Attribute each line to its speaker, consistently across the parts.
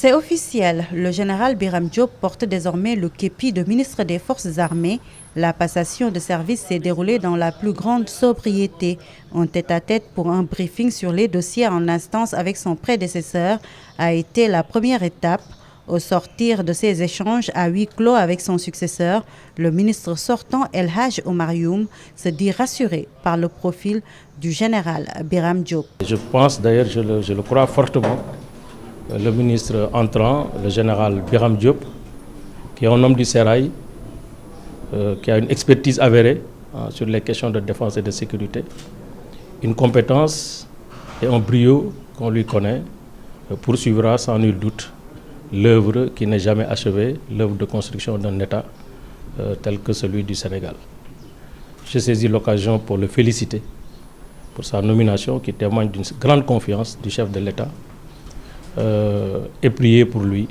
Speaker 1: C'est officiel, le général Birame Diop porte désormais le képi de ministre des Forces armées. La passation de service s'est déroulée dans la plus grande sobriété. Un tête-à-tête pour un briefing sur les dossiers en instance avec son prédécesseur a été la première étape. Au sortir de ces échanges à huis clos avec son successeur, le ministre sortant El Hadj Omar Youm se dit rassuré par le profil du général Birame Diop.
Speaker 2: Je pense d'ailleurs, je le crois fortement, le ministre entrant, le général Birame Diop, qui est un homme du sérail, qui a une expertise avérée sur les questions de défense et de sécurité, une compétence et un brio qu'on lui connaît, poursuivra sans nul doute l'œuvre qui n'est jamais achevée, l'œuvre de construction d'un État tel que celui du Sénégal. Je saisis l'occasion pour le féliciter pour sa nomination qui témoigne d'une grande confiance du chef de l'État et prier pour lui,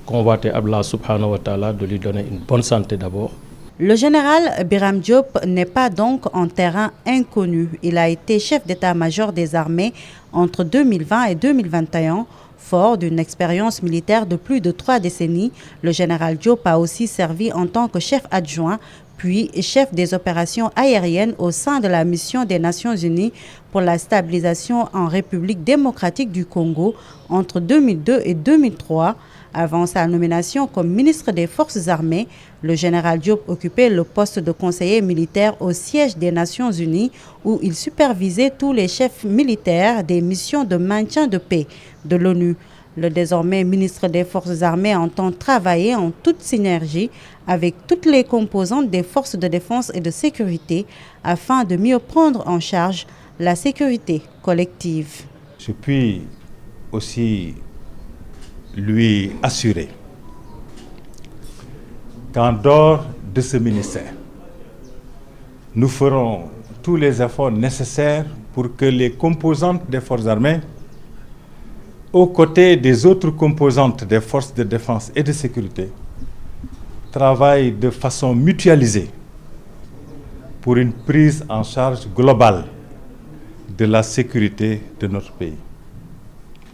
Speaker 2: convoiter Allah subhanahu wa ta'ala de lui donner une bonne santé d'abord.
Speaker 1: Le général Birame Diop n'est pas donc en terrain inconnu. Il a été chef d'état-major des armées entre 2020 et 2021. Fort d'une expérience militaire de plus de 3 décennies, le général Diop a aussi servi en tant que chef adjoint, puis chef des opérations aériennes au sein de la mission des Nations Unies pour la stabilisation en République démocratique du Congo entre 2002 et 2003. Avant sa nomination comme ministre des Forces armées, le général Diop occupait le poste de conseiller militaire au siège des Nations Unies où il supervisait tous les chefs militaires des missions de maintien de paix de l'ONU. Le désormais ministre des Forces armées entend travailler en toute synergie avec toutes les composantes des forces de défense et de sécurité afin de mieux prendre en charge la sécurité collective.
Speaker 3: Je puis aussi lui assurer qu'en dehors de ce ministère, nous ferons tous les efforts nécessaires pour que les composantes des forces armées, aux côtés des autres composantes des forces de défense et de sécurité, travaillent de façon mutualisée pour une prise en charge globale de la sécurité de notre pays.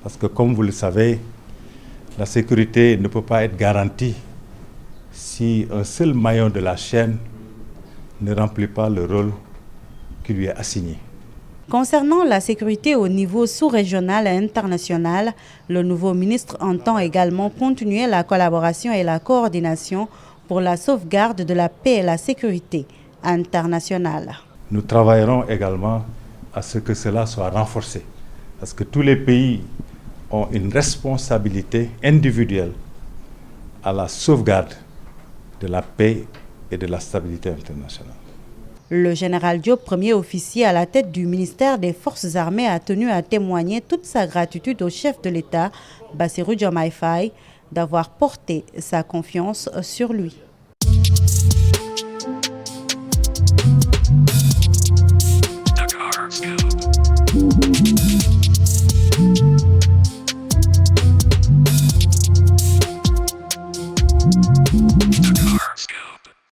Speaker 3: Parce que comme vous le savez, la sécurité ne peut pas être garantie si un seul maillon de la chaîne ne remplit pas le rôle qui lui est assigné.
Speaker 1: Concernant la sécurité au niveau sous-régional et international, le nouveau ministre entend également continuer la collaboration et la coordination pour la sauvegarde de la paix et la sécurité internationale.
Speaker 3: Nous travaillerons également à ce que cela soit renforcé, parce que tous les pays ont une responsabilité individuelle à la sauvegarde de la paix et de la stabilité internationale.
Speaker 1: Le général Diop, premier officier à la tête du ministère des Forces armées, a tenu à témoigner toute sa gratitude au chef de l'État, Bassirou Diomaye Faye, d'avoir porté sa confiance sur lui.